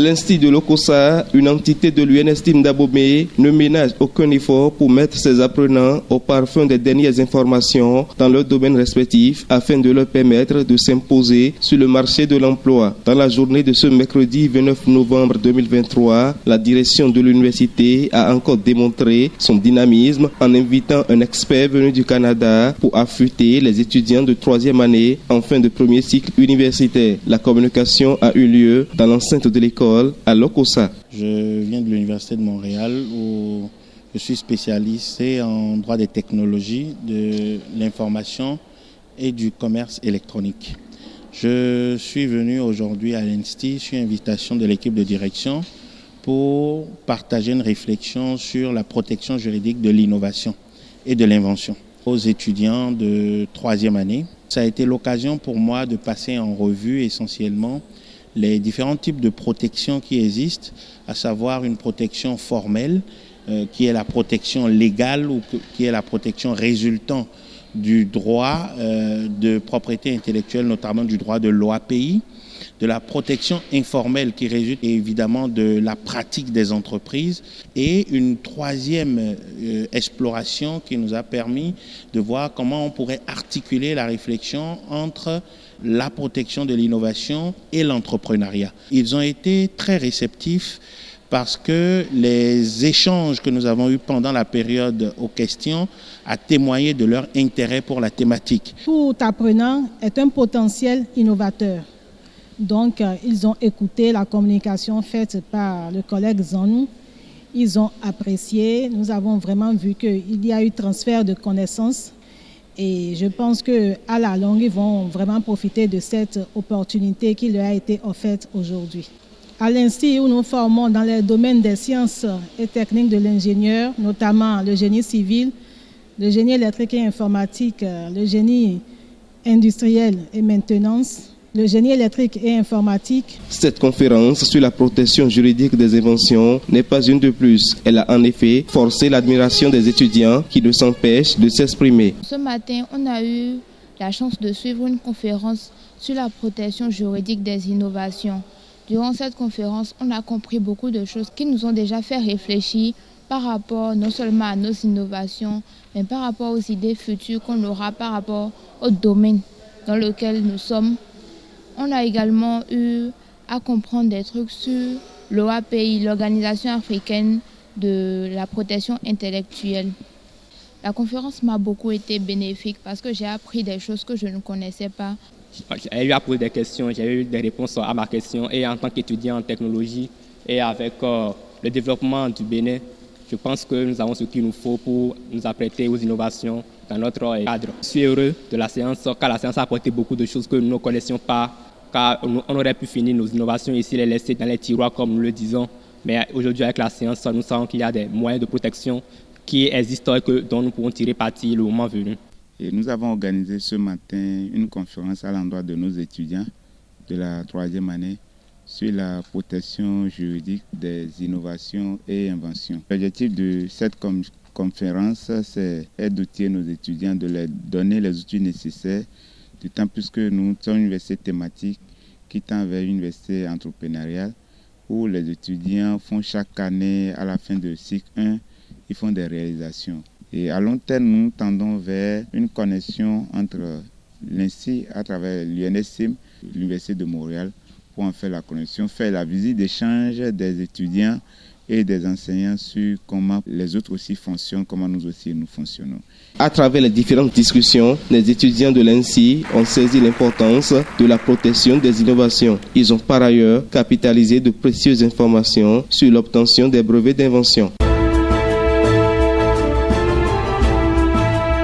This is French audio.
L'Institut de l'Okossa, une entité de l'UNSTIM d'Abomey, ne ménage aucun effort pour mettre ses apprenants au parfum des dernières informations dans leurs domaines respectifs afin de leur permettre de s'imposer sur le marché de l'emploi. Dans la journée de ce mercredi 29 novembre 2023, la direction de l'université a encore démontré son dynamisme en invitant un expert venu du Canada pour affûter les étudiants de 3e année en fin de premier cycle universitaire. La communication a eu lieu dans l'enceinte de l'école à l'Okossa. Je viens de l'Université de Montréal où je suis spécialisé en droit des technologies, de l'information et du commerce électronique. Je suis venu aujourd'hui à l'INSTI sur invitation de l'équipe de direction pour partager une réflexion sur la protection juridique de l'innovation et de l'invention aux étudiants de 3e année. Ça a été l'occasion pour moi de passer en revue essentiellement les différents types de protection qui existent, à savoir une protection formelle, qui est la protection légale ou qui est la protection résultant du droit de propriété intellectuelle, notamment du droit de l'OAPI, de la protection informelle qui résulte évidemment de la pratique des entreprises et une troisième exploration qui nous a permis de voir comment on pourrait articuler la réflexion entre la protection de l'innovation et l'entrepreneuriat. Ils ont été très réceptifs parce que les échanges que nous avons eus pendant la période aux questions a témoigné de leur intérêt pour la thématique. Tout apprenant est un potentiel innovateur. Donc, ils ont écouté la communication faite par le collègue Zanou. Ils ont apprécié. Nous avons vraiment vu qu'il y a eu transfert de connaissances. Et je pense qu'à la longue, ils vont vraiment profiter de cette opportunité qui leur a été offerte aujourd'hui. À l'Institut où nous formons dans les domaines des sciences et techniques de l'ingénieur, notamment le génie civil, le génie électrique et informatique, le génie industriel et maintenance, le génie électrique et informatique. Cette conférence sur la protection juridique des inventions n'est pas une de plus. Elle a en effet forcé l'admiration des étudiants qui ne s'empêchent de s'exprimer. Ce matin, on a eu la chance de suivre une conférence sur la protection juridique des innovations. Durant cette conférence, on a compris beaucoup de choses qui nous ont déjà fait réfléchir par rapport non seulement à nos innovations, mais par rapport aux idées futures qu'on aura par rapport au domaine dans lequel nous sommes. On a également eu à comprendre des trucs sur l'OAPI, l'Organisation africaine de la protection intellectuelle. La conférence m'a beaucoup été bénéfique parce que j'ai appris des choses que je ne connaissais pas. J'ai eu à poser des questions, j'ai eu des réponses à ma question et en tant qu'étudiant en technologie et avec le développement du Bénin, je pense que nous avons ce qu'il nous faut pour nous apprêter aux innovations dans notre cadre. Je suis heureux de la séance car la séance a apporté beaucoup de choses que nous ne connaissions pas, car on aurait pu finir nos innovations ici, les laisser dans les tiroirs comme nous le disons. Mais aujourd'hui avec la séance, nous savons qu'il y a des moyens de protection qui existent et dont nous pouvons tirer parti le moment venu. Et nous avons organisé ce matin une conférence à l'endroit de nos étudiants de la 3e année sur la protection juridique des innovations et inventions. L'objectif de cette conférence, c'est d'outiller nos étudiants, de leur donner les outils nécessaires, d'autant plus que nous sommes une université thématique qui tend vers une université entrepreneuriale où les étudiants font chaque année, à la fin de cycle 1, ils font des réalisations. Et à long terme, nous tendons vers une connexion entre l'INSTI à travers l'UNSTIM, l'Université de Montréal, pour en faire la connexion, faire la visite d'échange des étudiants et des enseignants sur comment les autres aussi fonctionnent, comment nous aussi nous fonctionnons. À travers les différentes discussions, les étudiants de l'INSTI ont saisi l'importance de la protection des innovations. Ils ont par ailleurs capitalisé de précieuses informations sur l'obtention des brevets d'invention.